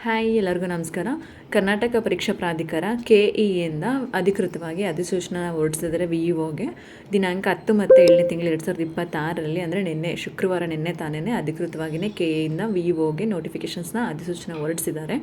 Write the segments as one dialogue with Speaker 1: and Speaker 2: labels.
Speaker 1: Hi ಎಲ್ಲರಿಗೂ ನಮಸ್ಕಾರ. ಕರ್ನಾಟಕ ಪರೀಕ್ಷಾ ಪ್ರಾಧಿಕಾರ KEಯಿಂದ ಅಧಿಕೃತವಾಗಿ ಅಧಿಸೂಚನೆ ಹೊರಡಿಸಿದರೆ VEOಗೆ ದಿನಾಂಕ 10 ಮತ್ತು 7ನೇ ತಿಂಗಳು 2026ರಲ್ಲಿ ಅಂದರೆ ಶುಕ್ರವಾರ ತಾನೇ ಅಧಿಕೃತವಾಗಿಯೇ KEಯಿಂದ VEOಗೆ ನೋಟಿಫಿಕೇಷನ್ಸ್ನ ಅಧಿಸೂಚನೆ ಹೊರಡಿಸಿದ್ದಾರೆ.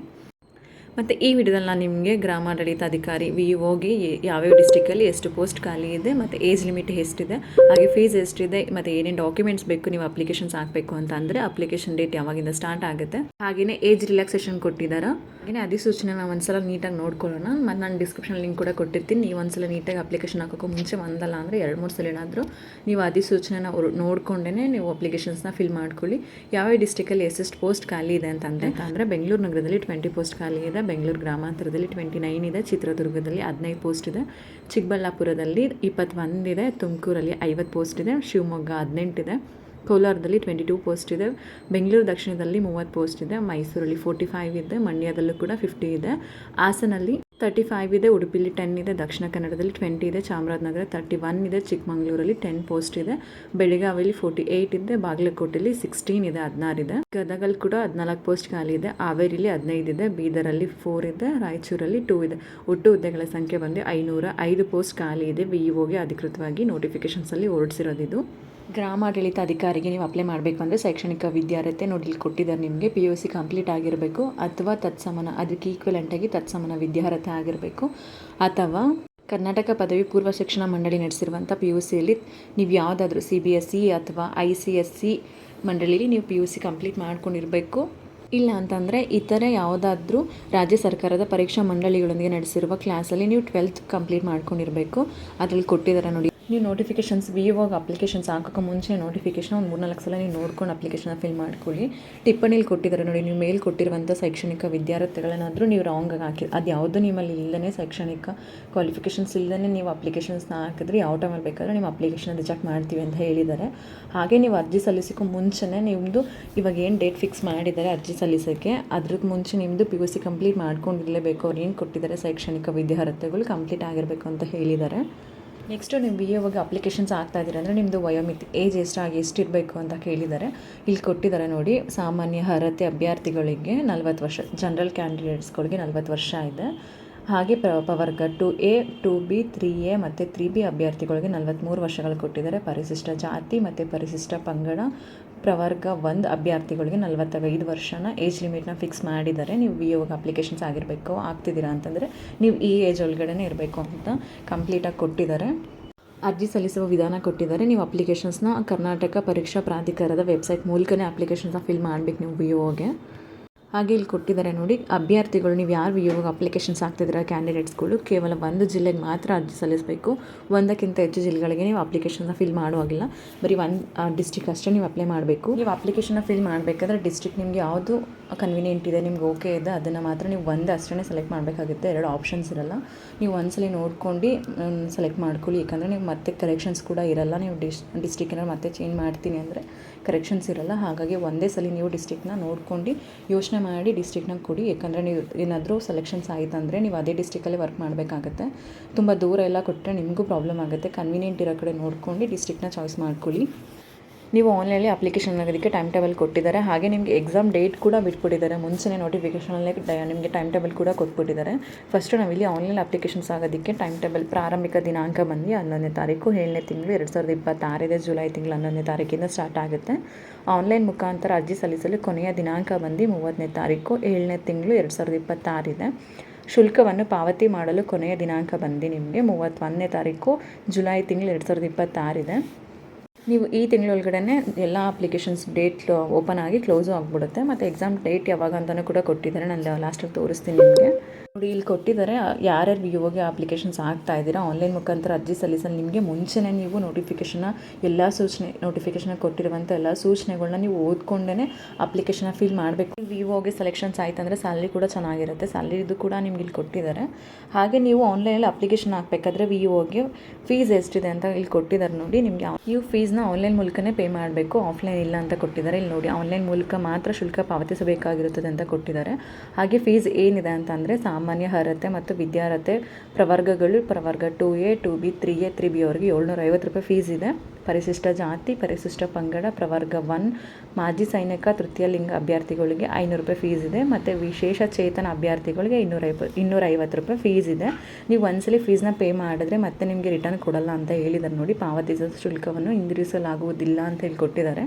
Speaker 1: ಮತ್ತು ಈ ವಿಡಿಯೋದಲ್ಲಿ ನಾನು ನಿಮಗೆ ಗ್ರಾಮಾಡಳಿತಾಧಿಕಾರಿ VEOಗೆ ಯಾವ್ಯಾವ ಡಿಸ್ಟಿಕಲ್ಲಿ ಎಷ್ಟು ಪೋಸ್ಟ್ ಖಾಲಿ ಇದೆ ಮತ್ತು ಏಜ್ ಲಿಮಿಟ್ ಎಷ್ಟಿದೆ, ಹಾಗೆ ಫೀಸ್ ಎಷ್ಟಿದೆ ಮತ್ತು ಏನೇನು ಡಾಕ್ಯುಮೆಂಟ್ಸ್ ಬೇಕು ನೀವು ಅಪ್ಲಿಕೇಶನ್ಸ್ ಹಾಕಬೇಕು ಅಂತ ಅಂದರೆ ಅಪ್ಲಿಕೇಶನ್ ಡೇಟ್ ಯಾವಾಗಿಂದ ಸ್ಟಾರ್ಟ್ ಆಗುತ್ತೆ, ಹಾಗೆಯೇ ಏಜ್ ರಿಲ್ಯಾಕ್ಸೇಷನ್ ಕೊಟ್ಟಿದ್ದಾರೆ. ಹಾಗೆಯೇ ಅಧಿಸೂಚನೆ ಒಂದ್ಸಲ ನೀಟಾಗಿ ನೋಡ್ಕೊಳ್ಳೋಣ. ಮತ್ತು ನಾನು ಡಿಸ್ಕ್ರಿಪ್ಷನ್ ಲಿಂಕ್ ಕೂಡ ಕೊಟ್ಟಿರ್ತೀನಿ. ನೀವು ಒಂದ್ಸಲ ನೀಟಾಗಿ ಅಪ್ಲಿಕೇಶನ್ ಹಾಕೋಕ್ಕೂ ಮುಂಚೆ ಒಂದಲ್ಲ ಅಂದರೆ 2-3 ಸಲ ಏನಾದರೂ ನೀವು ಅಧಿಸೂಚನೆನ ನೋಡ್ಕೊಂಡೇ ನೀವು ಅಪ್ಲಿಕೇಶನ್ಸ್ನ ಫಿಲ್ ಮಾಡ್ಕೊಳ್ಳಿ. ಯಾವ್ಯಾವ ಡಿಸ್ಟಿಕಲ್ಲಿ ಎಷ್ಟೆಷ್ಟು ಪೋಸ್ಟ್ ಖಾಲಿ ಇದೆ ಅಂತಂದರೆ ಬೆಂಗಳೂರು ನಗರದಲ್ಲಿ 20 ಪೋಸ್ಟ್ ಖಾಲಿ ಇದೆ, ಬೆಂಗಳೂರು ಗ್ರಾಮಾಂತರದಲ್ಲಿ 29 ಇದೆ, ಚಿತ್ರದುರ್ಗದಲ್ಲಿ 15 ಪೋಸ್ಟ್ ಇದೆ, ಚಿಕ್ಕಬಳ್ಳಾಪುರದಲ್ಲಿ 21 ಇದೆ, ತುಮಕೂರಲ್ಲಿ 50 ಪೋಸ್ಟ್ ಇದೆ, ಶಿವಮೊಗ್ಗ 18 ಇದೆ, ಕೋಲಾರದಲ್ಲಿ 22 ಪೋಸ್ಟ್ ಇದೆ, ಬೆಂಗಳೂರು ದಕ್ಷಿಣದಲ್ಲಿ 30 ಪೋಸ್ಟ್ ಇದೆ, ಮೈಸೂರಲ್ಲಿ 45 ಇದೆ, ಮಂಡ್ಯದಲ್ಲೂ ಕೂಡ 50 ಇದೆ, ಹಾಸನಲ್ಲಿ 35 ಇದೆ, ಉಡುಪಿಲಿ 10 ಇದೆ, ದಕ್ಷಿಣ ಕನ್ನಡದಲ್ಲಿ 20 ಇದೆ, ಚಾಮರಾಜನಗರ 31 ಇದೆ, ಚಿಕ್ಕಮಗಳೂರಲ್ಲಿ 10 ಪೋಸ್ಟ್ ಇದೆ, ಬೆಳಗಾವಿಯಲ್ಲಿ 48 ಇದೆ, ಬಾಗಲಕೋಟೆಯಲ್ಲಿ 16 ಇದೆ, 16 ಇದೆ, ಗದಗಲ್ಲಿ ಕೂಡ 14 ಪೋಸ್ಟ್ ಖಾಲಿ ಇದೆ, ಹಾವೇರಿಲಿ 15 ಇದೆ, ಬೀದರಲ್ಲಿ 4 ಇದೆ, ರಾಯಚೂರಲ್ಲಿ 2 ಇದೆ. ಒಟ್ಟು ಹುದ್ದೆಗಳ ಸಂಖ್ಯೆ ಬಂದು 505 ಪೋಸ್ಟ್ ಖಾಲಿ ಇದೆ. VEOಗೆ ಅಧಿಕೃತವಾಗಿ ನೋಟಿಫಿಕೇಷನ್ಸಲ್ಲಿ ಹೊರಡಿಸಿರೋದಿದು. ಗ್ರಾಮಾಡಳಿತ ಅಧಿಕಾರಿಗೆ ನೀವು ಅಪ್ಲೈ ಮಾಡಬೇಕು ಅಂದರೆ ಶೈಕ್ಷಣಿಕ ವಿದ್ಯಾರ್ಹತೆ ನೋಡಿ ಇಲ್ಲಿ ಕೊಟ್ಟಿದ್ದಾರೆ. ನಿಮಗೆ PUC ಕಂಪ್ಲೀಟ್ ಆಗಿರಬೇಕು ಅಥವಾ ತತ್ಸಮಾನ ಅದಕ್ಕೆ ಈಕ್ವಲೆಂಟಾಗಿ ತತ್ಸಮಾನ ವಿದ್ಯಾರ್ಹತೆ ಆಗಿರಬೇಕು, ಅಥವಾ ಕರ್ನಾಟಕ ಪದವಿ ಪೂರ್ವ ಶಿಕ್ಷಣ ಮಂಡಳಿ ನಡೆಸಿರುವಂಥ PUCಯಲ್ಲಿ ನೀವು ಯಾವುದಾದ್ರೂ CBSE ಅಥವಾ ICSE ಮಂಡಳಿಲಿ ನೀವು PUC ಕಂಪ್ಲೀಟ್ ಮಾಡ್ಕೊಂಡಿರಬೇಕು. ಇಲ್ಲ ಅಂತಂದರೆ ಇತರೆ ಯಾವುದಾದ್ರೂ ರಾಜ್ಯ ಸರ್ಕಾರದ ಪರೀಕ್ಷಾ ಮಂಡಳಿಗಳೊಂದಿಗೆ ನಡೆಸಿರುವ ಕ್ಲಾಸಲ್ಲಿ ನೀವು 12th ಕಂಪ್ಲೀಟ್ ಮಾಡ್ಕೊಂಡಿರಬೇಕು. ಅದರಲ್ಲಿ ಕೊಟ್ಟಿದ್ದಾರೆ ನೋಡಿ. ನೀವು ನೋಟಿಫಿಕೇಷನ್ಸ್ VEOಗೆ ಅಪ್ಲಿಕೇಶನ್ಸ್ ಹಾಕೋಕ್ಕೆ ಮುಂಚೆ ನೋಟಿಫಿಕೇಷನ್ ಒಂದು 3-4 ಸಲ ನೀವು ನೋಡ್ಕೊಂಡು ಅಪ್ಲಿಕೇಶನ್ ಫಿಲ್ ಮಾಡ್ಕೊಳ್ಳಿ. ಟಿಪ್ಪಣಿಲಿ ಕೊಟ್ಟಿದ್ದಾರೆ ನೋಡಿ, ನೀವು ಮೇಲ್ ಕೊಟ್ಟಿರುವಂಥ ಶೈಕ್ಷಣಿಕ ವಿದ್ಯಾರ್ಥಿಗಳೇನಾದರೂ ನೀವು ರಾಂಗಾಗಿ ಹಾಕಿ ಅದು ಯಾವುದು ನಿಮ್ಮಲ್ಲಿ ಇಲ್ಲದೇ ಶೈಕ್ಷಣಿಕ ಕ್ವಾಲಿಫಿಕೇಷನ್ಸ್ ಇಲ್ಲದೇ ನೀವು ಅಪ್ಲಿಕೇಶನ್ಸ್ನ ಹಾಕಿದ್ರೆ ಯಾವ ಟೈಮಲ್ಲಿ ಬೇಕಾದ್ರೆ ನಿಮ್ಮ ಅಪ್ಲಿಕೇಶನ್ ರಿಜೆಕ್ಟ್ ಮಾಡ್ತೀವಿ ಅಂತ ಹೇಳಿದ್ದಾರೆ. ಹಾಗೆ ನೀವು ಅರ್ಜಿ ಸಲ್ಲಿಸೋಕ್ಕೂ ಮುಂಚೆನೇ ನಿಮ್ಮದು ಇವಾಗ ಏನು ಡೇಟ್ ಫಿಕ್ಸ್ ಮಾಡಿದ್ದಾರೆ ಅರ್ಜಿ ಸಲ್ಲಿಸೋಕ್ಕೆ, ಅದ್ರದ್ದು ಮುಂಚೆ ನಿಮ್ಮದು PUC ಕಂಪ್ಲೀಟ್ ಮಾಡ್ಕೊಂಡಿರಲೇಬೇಕು. ಅವ್ರು ಏನು ಕೊಟ್ಟಿದ್ದಾರೆ ಶೈಕ್ಷಣಿಕ ವಿದ್ಯಾರ್ಹತೆಗಳು ಕಂಪ್ಲೀಟ್ ಆಗಿರಬೇಕು ಅಂತ ಹೇಳಿದ್ದಾರೆ. ನೆಕ್ಸ್ಟು ನೀವು VEOಗೆ ಅಪ್ಲಿಕೇಶನ್ಸ್ ಆಗ್ತಾ ಇದ್ದೀರ ಅಂದರೆ ನಿಮ್ಮದು ವಯೋಮಿತಿ ಏಜ್ ಎಷ್ಟಿರಬೇಕು ಅಂತ ಕೇಳಿದ್ದಾರೆ. ಇಲ್ಲಿ ಕೊಟ್ಟಿದ್ದಾರೆ ನೋಡಿ, ಸಾಮಾನ್ಯ ಅರ್ಹತೆ ಅಭ್ಯರ್ಥಿಗಳಿಗೆ 40 ವರ್ಷ, ಜನರಲ್ ಕ್ಯಾಂಡಿಡೇಟ್ಸ್ಗಳಿಗೆ 40 ವರ್ಷ ಇದೆ. ಹಾಗೆ ಪ್ರವರ್ಗ 2A 2B 3A ಮತ್ತು 3B ಅಭ್ಯರ್ಥಿಗಳಿಗೆ 43 ವರ್ಷಗಳು ಕೊಟ್ಟಿದ್ದಾರೆ. ಪರಿಶಿಷ್ಟ ಜಾತಿ ಮತ್ತು ಪರಿಶಿಷ್ಟ ಪಂಗಡ ಪ್ರವರ್ಗ 1 ಅಭ್ಯರ್ಥಿಗಳಿಗೆ 45 ವರ್ಷನ ಏಜ್ ಲಿಮಿಟ್ನ ಫಿಕ್ಸ್ ಮಾಡಿದ್ದಾರೆ. ನೀವು VEOಗೆ ಅಪ್ಲಿಕೇಶನ್ಸ್ ಆಗಿರಬೇಕು ಆಗ್ತಿದ್ದೀರಾ ಅಂತಂದರೆ ನೀವು ಈ ಏಜ್ ಒಳಗಡೆ ಇರಬೇಕು ಅಂತ ಕಂಪ್ಲೀಟಾಗಿ ಕೊಟ್ಟಿದ್ದಾರೆ. ಅರ್ಜಿ ಸಲ್ಲಿಸುವ ವಿಧಾನ ಕೊಟ್ಟಿದ್ದಾರೆ. ನೀವು ಅಪ್ಲಿಕೇಶನ್ಸ್ನ ಕರ್ನಾಟಕ ಪರೀಕ್ಷಾ ಪ್ರಾಧಿಕಾರದ ವೆಬ್ಸೈಟ್ ಮೂಲಕನೇ ಅಪ್ಲಿಕೇಶನ್ಸ್ನ ಫಿಲ್ ಮಾಡಬೇಕು ನೀವು VEOಗೆ. ಹಾಗೆ ಇಲ್ಲಿ ಕೊಟ್ಟಿದ್ದಾರೆ ನೋಡಿ, ಅಭ್ಯರ್ಥಿಗಳು ನೀವು ಯಾರು VEOಗೆ ಅಪ್ಲಿಕೇಶನ್ಸ್ ಆಗ್ತಿದ್ದೀರ ಕ್ಯಾಂಡಿಡೇಟ್ಸ್ಗಳು ಕೇವಲ ಒಂದು ಜಿಲ್ಲೆಗೆ ಮಾತ್ರ ಅರ್ಜಿ ಸಲ್ಲಿಸಬೇಕು. ಒಂದಕ್ಕಿಂತ ಹೆಚ್ಚು ಜಿಲ್ಲೆಗಳಿಗೆ ನೀವು ಅಪ್ಲಿಕೇಶನ್ನ ಫಿಲ್ ಮಾಡುವಾಗಿಲ್ಲ, ಬರೀ ಒಂದು ಡಿಸ್ಟ್ರಿಕ್ಟ್ ಅಷ್ಟೇ ನೀವು ಅಪ್ಲೈ ಮಾಡಬೇಕು. ನೀವು ಅಪ್ಲಿಕೇಶನ್ನ ಫಿಲ್ ಮಾಡಬೇಕಾದ್ರೆ ಡಿಸ್ಟ್ರಿಕ್ಟ್ ನಿಮಗೆ ಯಾವುದು ಕನ್ವೀನಿಯೆಂಟ್ ಇದೆ, ನಿಮ್ಗೆ ಓಕೆ ಇದೆ, ಅದನ್ನು ಮಾತ್ರ ನೀವು ಒಂದು ಅಷ್ಟೇ ಸೆಲೆಕ್ಟ್ ಮಾಡಬೇಕಾಗುತ್ತೆ. 2 ಆಪ್ಷನ್ಸ್ ಇರಲ್ಲ. ನೀವು ಒಂದ್ಸಲ ನೋಡ್ಕೊಂಡು ಸೆಲೆಕ್ಟ್ ಮಾಡ್ಕೊಳ್ಳಿ, ಯಾಕಂದರೆ ನೀವು ಮತ್ತೆ ಕರೆಕ್ಷನ್ಸ್ ಕೂಡ ಇರಲ್ಲ. ನೀವು ಡಿಸ್ಟ್ರಿಕ್ಟನ್ನ ಮತ್ತೆ ಚೇಂಜ್ ಮಾಡ್ತೀನಿ ಅಂದರೆ ಕರೆಕ್ಷನ್ಸ್ ಇರಲ್ಲ. ಹಾಗಾಗಿ ಒಂದೇ ಸಲ ನೀವು ಡಿಸ್ಟ್ರಿಕ್ಟ್ನ ನೋಡ್ಕೊಂಡು ಯೋಚನೆ ಮಾಡಿ ಡಿಸ್ಟ್ರಿಕ್ಟ್ನ ಕೊಡಿ. ಯಾಕಂದರೆ ನೀವು ಏನಾದರೂ ಸೆಲೆಕ್ಷನ್ಸ್ ಆಯಿತು ಅಂದರೆ ನೀವು ಅದೇ ಡಿಸ್ಟ್ರಿಕ್ಕಲ್ಲೇ ವರ್ಕ್ ಮಾಡಬೇಕಾಗತ್ತೆ. ತುಂಬ ದೂರ ಎಲ್ಲ ಕೊಟ್ಟರೆ ನಿಮಗೂ ಪ್ರಾಬ್ಲಮ್ ಆಗುತ್ತೆ. ಕನ್ವೀನಿಯೆಂಟ್ ಇರೋ ಕಡೆ ನೋಡ್ಕೊಂಡು ಡಿಸ್ಟ್ರಿಕ್ಟ್ನ ಚಾಯ್ಸ್ ಮಾಡ್ಕೊಳ್ಳಿ. ನೀವು ಆನ್ಲೈನಲ್ಲಿ ಅಪ್ಲಿಕೇಶನ್ ಆಗೋದಕ್ಕೆ ಟೈಮ್ ಟೇಬಲ್ ಕೊಟ್ಟಿದ್ದಾರೆ. ಹಾಗೆ ನಿಮಗೆ ಎಕ್ಸಾಮ್ ಡೇಟ್ ಕೂಡ ಬಿಟ್ಬಿಟ್ಟಿದ್ದಾರೆ. ಮುಂಚೆನೇ ನೋಟಿಫಿಕೇಷನಲ್ಲೇ ನಿಮಗೆ ಟೈಮ್ ಟೇಬಲ್ ಕೂಡ ಕೊಟ್ಬಿಟ್ಟಿದ್ದಾರೆ. ಫಸ್ಟು ನಾವಿಲ್ಲಿ ಆನ್ಲೈನ್ ಅಪ್ಲಿಕೇಶನ್ಸ್ ಆಗೋದಕ್ಕೆ ಟೈಮ್ ಟೇಬಲ್ ಪ್ರಾರಂಭಿಕ ದಿನಾಂಕ ಬಂದು 11ನೇ ತಾರೀಕು 7ನೇ ತಿಂಗಳು 2026 ಇದೆ. ಜುಲೈ ತಿಂಗಳು 11ನೇ ತಾರೀಕಿಂದ ಸ್ಟಾರ್ಟ್ ಆಗುತ್ತೆ. ಆನ್ಲೈನ್ ಮುಖಾಂತರ ಅರ್ಜಿ ಸಲ್ಲಿಸಲು ಕೊನೆಯ ದಿನಾಂಕ ಬಂದು 30ನೇ ತಾರೀಕು 7ನೇ ತಿಂಗಳು 2026 ಇದೆ. ಶುಲ್ಕವನ್ನು ಪಾವತಿ ಮಾಡಲು ಕೊನೆಯ ದಿನಾಂಕ ಬಂದು ನಿಮಗೆ 31ನೇ ತಾರೀಕು ಜುಲೈ ತಿಂಗಳು 2026 ಇದೆ. ನೀವು ಈ ತಿಂಗಳೊಳಗಡೆ ಎಲ್ಲ ಅಪ್ಲಿಕೇಶನ್ಸ್ ಡೇಟ್ ಓಪನ್ ಆಗಿ ಕ್ಲೋಸು ಆಗಿಬಿಡುತ್ತೆ. ಮತ್ತು ಎಕ್ಸಾಮ್ ಡೇಟ್ ಯಾವಾಗ ಅಂತಲೂ ಕೂಡ ಕೊಟ್ಟಿದ್ದಾರೆ. ನಾನು ಲಾಸ್ಟಲ್ಲಿ ತೋರಿಸ್ತೀನಿ ನಿಮಗೆ ನೋಡಿ. ಇಲ್ಲಿ ಕೊಟ್ಟಿದ್ದಾರೆ ಯಾರ್ಯಾರು VEOಗೆ ಅಪ್ಲಿಕೇಶನ್ಸ್ ಆಗ್ತಾ ಇದ್ದೀರಾ ಆನ್ಲೈನ್ ಮುಖಾಂತರ ಅರ್ಜಿ ಸಲ್ಲಿಸಲು ನಿಮಗೆ ಮುಂಚೆನೇ ನೀವು ಎಲ್ಲ ನೋಟಿಫಿಕೇಷನ್ ಕೊಟ್ಟಿರುವಂಥ ಎಲ್ಲ ಸೂಚನೆಗಳನ್ನ ನೀವು ಓದ್ಕೊಂಡೇ ಅಪ್ಲಿಕೇಶನ್ನ ಫಿಲ್ ಮಾಡಬೇಕು. VEOಗೆ ಸೆಲೆಕ್ಷನ್ಸ್ ಆಯ್ತು ಅಂದರೆ ಸ್ಯಾಲ್ರಿ ಕೂಡ ಚೆನ್ನಾಗಿರುತ್ತೆ. ಸ್ಯಾಲ್ರಿದು ಕೂಡ ನಿಮ್ಗೆ ಇಲ್ಲಿ ಕೊಟ್ಟಿದ್ದಾರೆ. ಹಾಗೆ ನೀವು ಆನ್ಲೈನಲ್ಲಿ ಅಪ್ಲಿಕೇಶನ್ ಹಾಕಬೇಕಾದ್ರೆ VEOಗೆ ಫೀಸ್ ಎಷ್ಟಿದೆ ಅಂತ ಇಲ್ಲಿ ಕೊಟ್ಟಿದ್ದಾರೆ ನೋಡಿ. ನಿಮಗೆ ನೀವು ಫೀಸ್ನ ಆನ್ಲೈನ್ ಮೂಲಕನೇ ಪೇ ಮಾಡಬೇಕು, ಆಫ್ಲೈನ್ ಇಲ್ಲ ಅಂತ ಕೊಟ್ಟಿದ್ದಾರೆ. ಇಲ್ಲಿ ನೋಡಿ, ಆನ್ಲೈನ್ ಮೂಲಕ ಮಾತ್ರ ಶುಲ್ಕ ಪಾವತಿಸಬೇಕಾಗಿರುತ್ತದೆ ಅಂತ ಕೊಟ್ಟಿದ್ದಾರೆ. ಹಾಗೆ ಫೀಸ್ ಏನಿದೆ ಅಂತಂದರೆ ಸಾಮಾನ್ಯ ಅರ್ಹತೆ ಮತ್ತು ವಿದ್ಯಾರ್ಹತೆ ಪ್ರವರ್ಗಗಳು ಪ್ರವರ್ಗ 2A 2B 3A 3B ಅವರಿಗೆ 750 ರೂಪಾಯಿ ಫೀಸ್ ಇದೆ. ಪರಿಶಿಷ್ಟ ಜಾತಿ ಪರಿಶಿಷ್ಟ ಪಂಗಡ ಪ್ರವರ್ಗ 1 ಮಾಜಿ ಸೈನಿಕ ತೃತೀಯ ಲಿಂಗ ಅಭ್ಯರ್ಥಿಗಳಿಗೆ 500 ರೂಪಾಯಿ ಫೀಸ್ ಇದೆ. ಮತ್ತು ವಿಶೇಷ ಚೇತನ ಅಭ್ಯರ್ಥಿಗಳಿಗೆ 250 ರೂಪಾಯಿ ಫೀಸ್ ಇದೆ. ನೀವು ಒಂದ್ಸಲಿ ಫೀಸ್ನ ಪೇ ಮಾಡಿದ್ರೆ ಮತ್ತೆ ನಿಮಗೆ ರಿಟರ್ನ್ ಕೊಡಲ್ಲ ಅಂತ ಹೇಳಿದ್ದಾರೆ ನೋಡಿ. ಪಾವತಿಸಿದ ಶುಲ್ಕವನ್ನು ಹಿಂದಿರಿಸಲಾಗುವುದಿಲ್ಲ ಅಂತ ಹೇಳಿ ಕೊಟ್ಟಿದ್ದಾರೆ.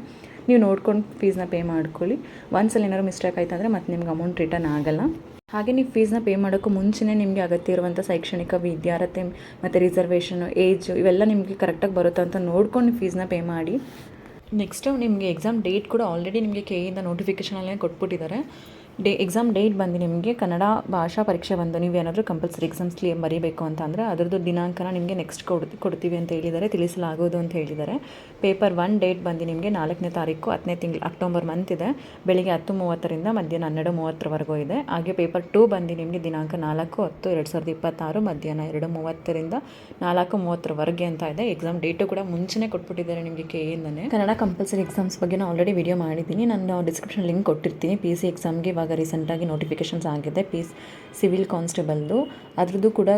Speaker 1: ನೀವು ನೋಡ್ಕೊಂಡು ಫೀಸ್ನ ಪೇ ಮಾಡ್ಕೊಳ್ಳಿ. ಒಂದ್ಸಲ ಏನಾದ್ರು ಮಿಸ್ಟೇಕ್ ಆಯ್ತು ಅಂದರೆ ಮತ್ತೆ ನಿಮ್ಗೆ ಅಮೌಂಟ್ ರಿಟರ್ನ್ ಆಗಲ್ಲ. ಹಾಗೆ ನೀವು ಫೀಸ್ನ ಪೇ ಮಾಡೋಕ್ಕೂ ಮುಂಚೆನೇ ನಿಮಗೆ ಅಗತ್ಯ ಇರುವಂಥ ಶೈಕ್ಷಣಿಕ ವಿದ್ಯಾರ್ಹತೆ ಮತ್ತು ರಿಸರ್ವೇಷನು ಏಜ್ ಇವೆಲ್ಲ ನಿಮಗೆ ಕರೆಕ್ಟಾಗಿ ಬರುತ್ತಾ ಅಂತ ನೋಡ್ಕೊಂಡು ಫೀಸ್ನ ಪೇ ಮಾಡಿ. ನೆಕ್ಸ್ಟು ನಿಮಗೆ ಎಕ್ಸಾಮ್ ಡೇಟ್ ಕೂಡ ಆಲ್ರೆಡಿ ನಿಮಗೆ ಕೆಯಿಂದ ನೋಟಿಫಿಕೇಷನಲ್ಲೇ ಕೊಟ್ಬಿಟ್ಟಿದ್ದಾರೆ. ಎಕ್ಸಾಮ್ ಡೇಟ್ ಬಂದು ನಿಮಗೆ ಕನ್ನಡ ಭಾಷಾ ಪರೀಕ್ಷೆ ಬಂದು ನೀವೇನಾದರೂ ಕಂಪಲ್ಸರಿ ಎಕ್ಸಾಮ್ಸ್ ಬರೀಬೇಕು ಅಂತ ಅಂದರೆ ಅದರದ್ದು ದಿನಾಂಕನ ನಿಮಗೆ ನೆಕ್ಸ್ಟ್ ಕೊಡ್ತೀವಿ ಅಂತ ಹೇಳಿದ್ದಾರೆ, ತಿಳಿಸಲಾಗೋದು ಅಂತ ಹೇಳಿದ್ದಾರೆ. ಪೇಪರ್ 1 ಡೇಟ್ ಬಂದು ನಿಮಗೆ 4ನೇ ತಾರೀಕು 10ನೇ ತಿಂಗಳು ಅಕ್ಟೋಬರ್ ಮಂತ್ ಇದೆ. ಬೆಳಿಗ್ಗೆ 10:30ರಿಂದ ಮಧ್ಯಾಹ್ನ 12:30ವರೆಗೂ ಇದೆ. ಹಾಗೆ ಪೇಪರ್ 2 ಬಂದು ನಿಮಗೆ ದಿನಾಂಕ 4/10/2026 ಮಧ್ಯಾಹ್ನ 2:30ರಿಂದ 4:30ವರೆಗೆ ಅಂತ ಇದೆ. ಎಕ್ಸಾಮ್ ಡೇಟು ಕೂಡ ಮುಂಚೆನೇ ಕೊಟ್ಬಿಟ್ಟಿದ್ದಾರೆ ನಿಮಗೆ ಕೆಯಿಂದನೇ. ಕನ್ನಡ ಕಂಪಲ್ಸರಿ ಎಕ್ಸಾಮ್ಸ್ ಬಗ್ಗೆ ನಾನು ಆಲ್ರೆಡಿ ವಿಡಿಯೋ ಮಾಡಿದ್ದೀನಿ, ನಾನು ಡಿಸ್ಕ್ರಿಪ್ಷನ್ ಲಿಂಕ್ ಕೊಟ್ಟಿರ್ತೀನಿ. PC ಎಕ್ಸಾಮ್ಗೆ ಇವಾಗ ರೀಸೆಂಟಾಗಿ ನೋಟಿಫಿಕೇಷನ್ಸ್ ಆಗಿದೆ. ಸಿವಿಲ್ ಕಾನ್ಸ್ಟೇಬಲ್ದು ಅದ್ರದ್ದು ಕೂಡ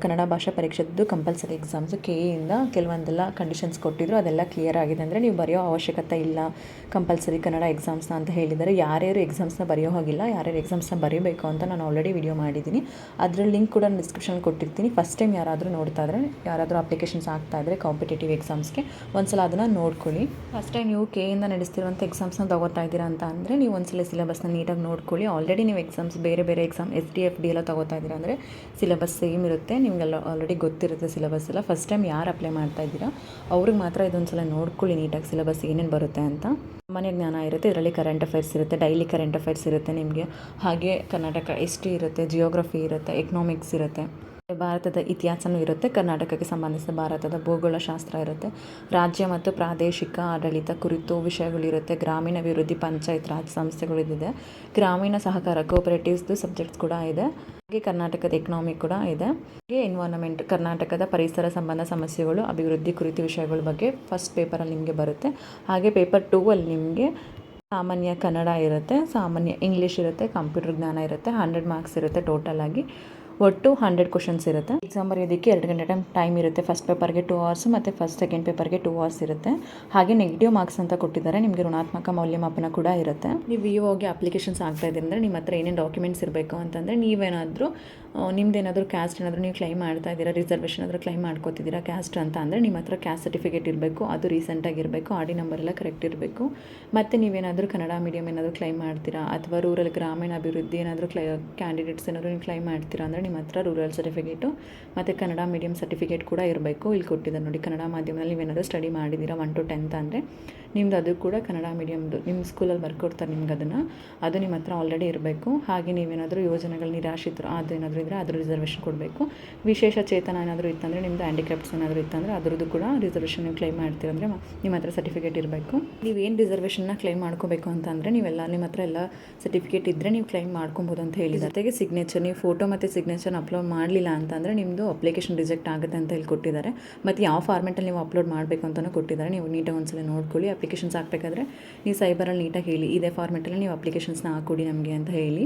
Speaker 1: ಕನ್ನಡ ಭಾಷಾ ಪರೀಕ್ಷೆದ್ದು ಕಂಪಲ್ಸರಿ ಎಕ್ಸಾಮ್ಸು ಕೆಯಿಂದ ಕೆಲವೊಂದೆಲ್ಲ ಕಂಡೀಷನ್ಸ್ ಕೊಟ್ಟಿದ್ರು, ಅದೆಲ್ಲ ಕ್ಲಿಯರ್ ಆಗಿದೆ. ಅಂದರೆ ನೀವು ಬರೆಯೋ ಅವಶ್ಯಕತೆ ಇಲ್ಲ ಕಂಪಲ್ಸರಿ ಕನ್ನಡ ಎಕ್ಸಾಮ್ಸ್ನ ಅಂತ ಹೇಳಿದ್ದಾರೆ. ಯಾರ್ಯಾರು ಎಕ್ಸಾಮ್ಸ್ನ ಬರೆಯೋ ಹೋಗಿಲ್ಲ, ಯಾರ್ಯಾರು ಎಕ್ಸಾಮ್ಸ್ನ ಬರೀಬೇಕು ಅಂತ ನಾನು ಆಲ್ರೆಡಿ ವಿಡಿಯೋ ಮಾಡಿದ್ದೀನಿ. ಅದರ ಲಿಂಕ್ ಕೂಡ ನಾನು ಡಿಸ್ಕ್ರಿಪ್ಷನಲ್ಲಿ ಕೊಟ್ಟಿರ್ತೀನಿ. ಫಸ್ಟ್ ಟೈಮ್ ಯಾರಾದರೂ ನೋಡ್ತಾ ಇದ್ದರೆ, ಯಾರಾದರೂ ಅಪ್ಲಿಕೇಶನ್ಸ್ ಆಗ್ತಾ ಇದ್ದರೆ ಕಾಂಪಿಟೇಟಿವ್ ಎಕ್ಸಾಮ್ಸ್ಗೆ ಒಂದ್ಸಲ ಅದನ್ನು ನೋಡ್ಕೊಳ್ಳಿ. ಫಸ್ಟ್ ಟೈಮ್ ನೀವು ಕೆಯಿಂದ ನಡೆಸ್ತಿರುವಂಥ ಎಕ್ಸಾಮ್ಸ್ನ ತಗೋತಾ ಇದ್ದೀರಾ ಅಂತ ಅಂದರೆ ನೀವು ಒಂದ್ಸಲ ಸಿಲೆಬಸ್ನ ನೀಟಾಗಿ ನೋಡ್ಕೊಳ್ಳಿ. ಆಲ್ರೆಡಿ ನೀವು ಎಕ್ಸಾಮ್ಸ್ ಬೇರೆ ಎಕ್ಸಾಮ್ SDFD ಎಲ್ಲ ತಗೋತಾ ಇದ್ದೀರಾ ಅಂದರೆ ಸಿಲೆಬಸ್ ಸೇಮ್ ಇರುತ್ತೆ, ನಿಮಗೆಲ್ಲ ಆಲ್ರೆಡಿ ಗೊತ್ತಿರುತ್ತೆ ಸಿಲೆಬಸ್ ಎಲ್ಲ. ಫಸ್ಟ್ ಟೈಮ್ ಯಾರು ಅಪ್ಲೈ ಮಾಡ್ತಾ ಇದ್ದೀರಾ ಅವ್ರಿಗೆ ಮಾತ್ರ ಇದೊಂದ್ಸಲ ನೋಡ್ಕೊಳ್ಳಿ ನೀಟಾಗಿ ಸಿಲೆಬಸ್ ಏನೇನು ಬರುತ್ತೆ ಅಂತ. ಸಾಮಾನ್ಯ ಜ್ಞಾನ ಇರುತ್ತೆ, ಇದರಲ್ಲಿ ಕರೆಂಟ್ ಅಫೇರ್ಸ್ ಇರುತ್ತೆ, ಡೈಲಿ ಕರೆಂಟ್ ಅಫೇರ್ಸ್ ಇರುತ್ತೆ ನಿಮಗೆ. ಹಾಗೆ ಕರ್ನಾಟಕ ಹಿಸ್ಟ್ರಿ ಇರುತ್ತೆ, ಜಿಯೋಗ್ರಫಿ ಇರುತ್ತೆ, ಎಕನಾಮಿಕ್ಸ್ ಇರುತ್ತೆ, ಭಾರತದ ಇತಿಹಾಸನೂ ಇರುತ್ತೆ, ಕರ್ನಾಟಕಕ್ಕೆ ಸಂಬಂಧಿಸಿದ ಭಾರತದ ಭೂಗೋಳಶಾಸ್ತ್ರ ಇರುತ್ತೆ, ರಾಜ್ಯ ಮತ್ತು ಪ್ರಾದೇಶಿಕ ಆಡಳಿತ ಕುರಿತು ವಿಷಯಗಳಿರುತ್ತೆ, ಗ್ರಾಮೀಣಾಭಿವೃದ್ಧಿ ಪಂಚಾಯತ್ ರಾಜ್ ಸಂಸ್ಥೆಗಳಿದೆ, ಗ್ರಾಮೀಣ ಸಹಕಾರ ಕೋಆಪರೇಟಿವ್ಸ್ದು ಸಬ್ಜೆಕ್ಟ್ಸ್ ಕೂಡ ಇದೆ. ಹಾಗೆ ಕರ್ನಾಟಕದ ಎಕನಾಮಿ ಕೂಡ ಇದೆ. ಹಾಗೆ ಎನ್ವೈರನ್ಮೆಂಟ್ ಕರ್ನಾಟಕದ ಪರಿಸರ ಸಂಬಂಧ ಸಮಸ್ಯೆಗಳು ಅಭಿವೃದ್ಧಿ ಕುರಿತು ವಿಷಯಗಳ ಬಗ್ಗೆ ಫಸ್ಟ್ ಪೇಪರಲ್ಲಿ ನಿಮಗೆ ಬರುತ್ತೆ. ಹಾಗೆ ಪೇಪರ್ 2 ಅಲ್ಲಿ ನಿಮಗೆ ಸಾಮಾನ್ಯ ಕನ್ನಡ ಇರುತ್ತೆ, ಸಾಮಾನ್ಯ ಇಂಗ್ಲೀಷ್ ಇರುತ್ತೆ, ಕಂಪ್ಯೂಟರ್ ಜ್ಞಾನ ಇರುತ್ತೆ. 100 ಮಾರ್ಕ್ಸ್ ಇರುತ್ತೆ ಟೋಟಲ್ ಆಗಿ. ಒಟ್ಟು 100 ಕ್ವಶನ್ಸ್ ಇರುತ್ತೆ. ಎಕ್ಸಾಮ್ ಬರೆಯೋದಕ್ಕೆ 2 ಗಂಟೆ ಟೈಮ್ ಇರುತ್ತೆ. ಫಸ್ಟ್ ಪೇಪರ್ಗೆ 2 ಅವರ್ಸ್ ಮತ್ತು ಸೆಕೆಂಡ್ ಪೇಪರ್ಗೆ 2 ಅವರ್ಸ್ ಇರುತ್ತೆ. ಹಾಗೆ ನೆಗೆಟಿವ್ ಮಾರ್ಕ್ಸ್ ಅಂತ ಕೊಟ್ಟಿದ್ದಾರೆ, ನಿಮಗೆ ಋಣಾತ್ಮಕ ಮೌಲ್ಯಮಾಪನ ಕೂಡ ಇರುತ್ತೆ. ನೀವು VOಗೆ ಅಪ್ಲಿಕೇಶನ್ಸ್ ಆಗ್ತಾ ಇದೆ ಅಂದರೆ ನಿಮ್ಮ ಹತ್ರ ಏನೇನು ಡಾಕ್ಯುಮೆಂಟ್ಸ್ ಇರಬೇಕು ಅಂತಂದರೆ, ನೀವೇನಾದರೂ ನಿಮ್ದೇನಾದರೂ ಕ್ಯಾಸ್ಟ್ ಏನಾದರೂ ನೀವು ಕ್ಲೈಮ್ ಮಾಡ್ತಾ ಇದ್ದೀರಾ, ರಿಸರ್ವೇಷನ್ ಆದರೂ ಕ್ಲೈಮ್ ಮಾಡ್ಕೋತಿದ್ದೀರಾ ಕ್ಯಾಸ್ಟ್ ಅಂತ ಅಂದರೆ ನಿಮ್ಮ ಹತ್ರ ಕ್ಯಾಸ್ಟ್ ಸರ್ಟಿಫಿಕೇಟ್ ಇರಬೇಕು, ಅದು ರೀಸೆಂಟಾಗಿ ಇರಬೇಕು, RD ನಂಬರ್ ಎಲ್ಲ ಕರೆಕ್ಟ್ ಇರಬೇಕು. ಮತ್ತು ನೀವೇನಾದರೂ ಕನ್ನಡ ಮೀಡಿಯಮ್ ಏನಾದರೂ ಕ್ಲೈಮ್ ಮಾಡ್ತೀರಾ ಅಥವಾ ರೂರಲ್ ಗ್ರಾಮೀಣ ಅಭಿವೃದ್ಧಿ ಏನಾದರೂ ಕ್ಯಾಂಡಿಡೇಟ್ಸ್ ಏನಾದರೂ ನೀವು ಕ್ಲೈಮ್ ಮಾಡ್ತೀರಾ ಅಂದರೆ ನಿಮ್ಮ ಹತ್ರ ರೂರಲ್ ಸರ್ಟಿಫಿಕೇಟು ಮತ್ತು ಕನ್ನಡ ಮೀಡಿಯಮ್ ಸರ್ಟಿಫಿಕೇಟ್ ಕೂಡ ಇರಬೇಕು. ಇಲ್ಲಿ ಕೊಟ್ಟಿದ್ದಾರೆ ನೋಡಿ, ಕನ್ನಡ ಮಾಧ್ಯಮದಲ್ಲಿ ನೀವೇನಾದರೂ ಸ್ಟಡಿ ಮಾಡಿದ್ದೀರಾ 1 to 10th ಅಂದರೆ ನಿಮ್ದು ಅದು ಕೂಡ ಕನ್ನಡ ಮೀಡಿಯಮ್ದು ನಿಮ್ಮ ಸ್ಕೂಲಲ್ಲಿ ಬರ್ಕೊಡ್ತಾರೆ ನಿಮ್ಗೆ ಅದು ನಿಮ್ಮ ಹತ್ರ ಆಲ್ರೆಡಿ ಇರಬೇಕು. ಹಾಗೆ ನೀವೇನಾದರೂ ಯೋಜನೆಗಳು ನಿರಾಶ್ರಿತರು ಅದೇನಾದರೂ ಇದ್ದರೆ ಅದ್ರ ರಿಸರ್ವೇಷನ್ ಕೊಡಬೇಕು. ವಿಶೇಷ ಚೇತನ ಏನಾದರೂ ಇತ್ತಂದರೆ ನಿಮ್ಮದು ಹ್ಯಾಂಡಿಕ್ರಾಫ್ಟ್ಸ್ ಏನಾದರೂ ಇತ್ತಂದರೆ ಅದರದ್ದು ಕೂಡ ರಿಸರ್ವೇಷನ್ ನೀವು ಕ್ಲೈಮ್ ಮಾಡ್ತೀರಂದರೆ ನಿಮ್ಮ ಹತ್ರ ಸರ್ಟಿಫಿಕೇಟ್ ಇರಬೇಕು. ನೀವೇನು ರಿಸರ್ವೇಷನ್ನ ಕ್ಲೈಮ್ ಮಾಡ್ಕೋಬೇಕು ಅಂತಂದರೆ ನೀವೆಲ್ಲ ನಿಮ್ಮ ಹತ್ರ ಎಲ್ಲ ಸರ್ಟಿಫಿಕೇಟ್ ಇದ್ದರೆ ನೀವು ಕ್ಲೈಮ್ ಮಾಡ್ಕೊಬೋದು ಅಂತ ಹೇಳಿದ್ದಾರೆ. ಜೊತೆಗೆ ಸಿಗ್ನೇಚರ್, ನೀವು ಫೋಟೋ ಮತ್ತು ಸಿಗ್ನೇಚರ್ನ ಅಪ್ಲೋಡ್ ಮಾಡಲಿಲ್ಲ ಅಂತಂದರೆ ನಿಮ್ಮದು ಅಪ್ಲಿಕೇಶನ್ ರಿಜೆಕ್ಟ್ ಆಗುತ್ತೆ ಅಂತ ಹೇಳಿ ಕೊಟ್ಟಿದ್ದಾರೆ. ಮತ್ತು ಯಾವ ಫಾರ್ಮೆಟಲ್ಲಿ ನೀವು ಅಪ್ಲೋಡ್ ಮಾಡಬೇಕು ಅಂತಲೂ ಕೊಟ್ಟಿದ್ದಾರೆ. ನೀವು ನೀಟಾಗಿ ಒಂದ್ಸಲ ನೋಡ್ಕೊಳ್ಳಿ. ಅಪ್ಲಿಕೇಶನ್ಸ್ ಹಾಕಬೇಕಾದ್ರೆ ನೀವು ಸೈಬರಲ್ಲಿ ನೀಟಾಗಿ ಹೇಳಿ, ಇದೇ ಫಾರ್ಮೆಟಲ್ಲಿ ನೀವು ಅಪ್ಲಿಕೇಶನ್ಸ್ನ ಹಾಕ್ಕೊಡಿ ನಮಗೆ ಅಂತ ಹೇಳಿ.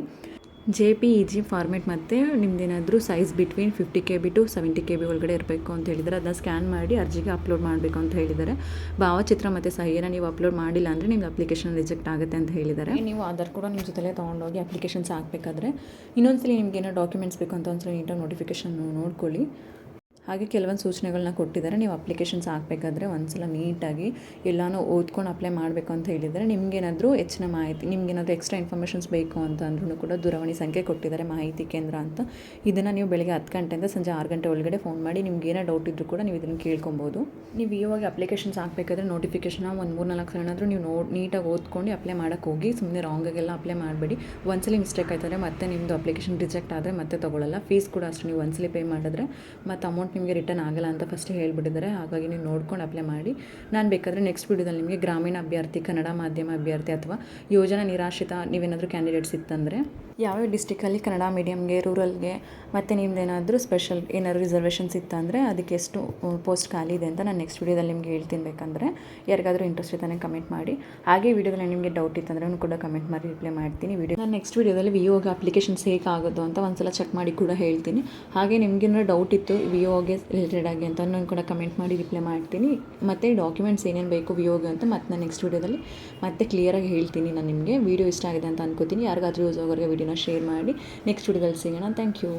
Speaker 1: JPEG ಫಾರ್ಮೆಟ್ ಮತ್ತು ನಿಮ್ಮದೇನಾದರೂ size between 50 KB to 70 KB ಒಳಗಡೆ ಇರಬೇಕು ಅಂತ ಹೇಳಿದ್ದಾರೆ. ಅದನ್ನ ಸ್ಕ್ಯಾನ್ ಮಾಡಿ ಅರ್ಜಿಗೆ ಅಪ್ಲೋಡ್ ಮಾಡಬೇಕು ಅಂತ ಹೇಳಿದ್ದಾರೆ. ಭಾವಚಿತ್ರ ಮತ್ತು ಸಹಿಯನ್ನು ನೀವು ಅಪ್ಲೋಡ್ ಮಾಡಿಲ್ಲ ಅಂದರೆ ನಿಮ್ಮದು ಅಪ್ಲಿಕೇಶನ್ ರಿಜೆಕ್ಟ್ ಆಗುತ್ತೆ ಅಂತ ಹೇಳಿದ್ದಾರೆ. ನೀವು ಆಧಾರ್ ಕೂಡ ನಿಮ್ಮ ಜೊತೆಲೇ ತೊಗೊಂಡೋಗಿ ಅಪ್ಲಿಕೇಶನ್ಸ್ ಹಾಕಬೇಕಾದ್ರೆ ಇನ್ನೊಂದ್ಸಲಿ ನಿಮ್ಗೆ ಏನೋ ಡಾಕ್ಯುಮೆಂಟ್ಸ್ ಬೇಕು ಅಂತ ಒಂದ್ಸಲ ನೀಟಾಗಿ ನೋಟಿಫಿಕೇಷನ್ ನೋಡ್ಕೊಳ್ಳಿ. ಹಾಗೆ ಕೆಲವೊಂದು ಸೂಚನೆಗಳನ್ನ ಕೊಟ್ಟಿದ್ದಾರೆ. ನೀವು ಅಪ್ಲಿಕೇಶನ್ಸ್ ಹಾಕಬೇಕಾದ್ರೆ ಒಂದ್ಸಲ ನೀಟಾಗಿ ಎಲ್ಲನೂ ಓದ್ಕೊಂಡು ಅಪ್ಲೈ ಮಾಡಬೇಕು ಅಂತ ಹೇಳಿದ್ದಾರೆ. ನಿಮಗೇನಾದರೂ ಹೆಚ್ಚಿನ ಮಾಹಿತಿ, ನಿಮಗೇನಾದರೂ ಎಕ್ಸ್ಟ್ರಾ ಇನ್ಫಾರ್ಮೇಷನ್ಸ್ ಬೇಕು ಅಂತ ಅಂದ್ರೂ ಕೂಡ ದೂರವಾಣಿ ಸಂಖ್ಯೆ ಕೊಟ್ಟಿದ್ದಾರೆ, ಮಾಹಿತಿ ಕೇಂದ್ರ ಅಂತ. ಇದನ್ನು ನೀವು ಬೆಳಗ್ಗೆ 10 ಗಂಟೆಯಿಂದ ಸಂಜೆ 6 ಗಂಟೆ ಒಳಗಡೆ ಫೋನ್ ಮಾಡಿ ನಿಮ್ಗೆ ಏನೋ ಡೌಟ್ ಇದ್ದರೂ ಕೂಡ ನೀವು ಇದನ್ನು ಕೇಳ್ಕೊಬೋದು. ನೀವು ಇವಾಗ ಅಪ್ಲಿಕೇಶನ್ಸ್ ಹಾಕಬೇಕಾದ್ರೆ ನೋಟಿಫಿಕೇಷನ್ ಒಂದು 3-4 ಸಲ ಏನಾದರೂ ನೀವು ನೀಟಾಗಿ ಓದ್ಕೊಂಡು ಅಪ್ಲೈ ಮಾಡೋಕ್ಕೆ ಹೋಗಿ ಸುಮ್ಮನೆ ರಾಂಗಾಗೆಲ್ಲ ಅಪ್ಲೈ ಮಾಡಬೇಡಿ. ಒಂದ್ಸಲಿ ಮಿಸ್ಟೇಕ್ ಆಯ್ತಂದರೆ ಮತ್ತೆ ನಿಮ್ಮದು ಅಪ್ಲಿಕೇಶನ್ ರಿಜೆಕ್ಟ್ ಆದರೆ ಮತ್ತೆ ತೊಗೊಳ್ಳಲ್ಲ. ಫೀಸ್ ಕೂಡ ಅಷ್ಟು ನೀವು ಒಂದ್ಸಲಿ ಪೇ ಮಾಡಿದ್ರೆ ಮತ್ತು ಅಮೌಂಟ್ ಅಮೌಂಟ್ ನಿಮಗೆ ರಿಟರ್ನ್ ಆಗಲ್ಲ ಅಂತ ಫಸ್ಟ್ ಹೇಳ್ಬಿಟ್ಟಿದ್ದಾರೆ. ಹಾಗಾಗಿ ನೀವು ನೋಡ್ಕೊಂಡು ಅಪ್ಲೈ ಮಾಡಿ. ನಾನು ಬೇಕಾದರೆ ನೆಕ್ಸ್ಟ್ ವೀಡಿಯೋದಲ್ಲಿ ನಿಮಗೆ ಗ್ರಾಮೀಣ ಅಭ್ಯರ್ಥಿ, ಕನ್ನಡ ಮಾಧ್ಯಮ ಅಭ್ಯರ್ಥಿ ಅಥವಾ ಯೋಜನಾ ನಿರಾಶ್ರಿತ ನೀವೇನಾದರೂ ಕ್ಯಾಂಡಿಡೇಟ್ಸ್ ಇತ್ತಂದರೆ ಯಾವ್ಯಾವ ಡಿಸ್ಟಿಕಲ್ಲಿ ಕನ್ನಡ ಮೀಡಿಯಮ್ಗೆ, ರೂರಲ್ಗೆ ಮತ್ತು ನಿಮ್ದೇನಾದರೂ ಸ್ಪೆಷಲ್ ಏನಾದರೂ ರಿಸರ್ವೇಷನ್ಸ್ ಇತ್ತಂದರೆ ಅದಕ್ಕೆ ಎಷ್ಟು ಪೋಸ್ಟ್ ಖಾಲಿ ಇದೆ ಅಂತ ನಾನು ನೆಕ್ಸ್ಟ್ ವೀಡಿಯೋದಲ್ಲಿ ನಿಮಗೆ ಹೇಳ್ತೀನಿ. ಬೇಕಂದರೆ ಯಾರಿಗಾದರೂ ಇಂಟ್ರೆಸ್ಟ್ ಇದ್ದಾನೆ ಕಮೆಂಟ್ ಮಾಡಿ. ಹಾಗೆ ವೀಡಿಯೋದಲ್ಲಿ ನಿಮಗೆ ಡೌಟ್ ಇತ್ತಂದ್ರೆ ಕೂಡ ಕಮೆಂಟ್ ಮಾಡಿ ರಿಪ್ಲೈ ಮಾಡ್ತೀನಿ. ನಾನು ನೆಕ್ಸ್ಟ್ ವೀಡಿಯೋದಲ್ಲಿ ವಿಒಗೆ ಅಪ್ಲಿಕೇಶನ್ಸ್ ಹೇಗೆ ಆಗೋದು ಅಂತ ಒಂದ್ಸಲ ಚೆಕ್ ಮಾಡಿ ಕೂಡ ಹೇಳ್ತೀನಿ. ಹಾಗೆ ನಿಮಗೇನಾದ್ರು ಡೌಟ್ ಇತ್ತು ವಿಒಗೆ ರಿಲೇಟೆಡ್ ಆಗಿ ಅಂತ ನಾನು ಕೂಡ ಕಮೆಂಟ್ ಮಾಡಿ ರಿಪ್ಲೈ ಮಾಡ್ತೀನಿ. ಮತ್ತು ಡಾಕ್ಯುಮೆಂಟ್ಸ್ ಏನೇನು ಬೇಕು ವಿಒಗೆ ಅಂತ ಮತ್ತೆ ನಾನು ನೆಕ್ಸ್ಟ್ ವೀಡಿಯೋದಲ್ಲಿ ಮತ್ತೆ ಕ್ಲಿಯರಾಗಿ ಹೇಳ್ತೀನಿ. ನಾನು ನಿಮಗೆ ವೀಡಿಯೋ ಇಷ್ಟ ಆಗಿದೆ ಅಂತ ಅನ್ಕೋತೀನಿ. ಯಾರಿಗಾದ್ರೂ ಯೂಸ್ ಆಗೋರಿಗೆ ವಿಡಿಯೋನ ಶೇರ್ ಮಾಡಿ. ನೆಕ್ಸ್ಟ್ ವೀಡಿಯೋದಲ್ಲಿ ಸಿಗೋಣ. Thank you.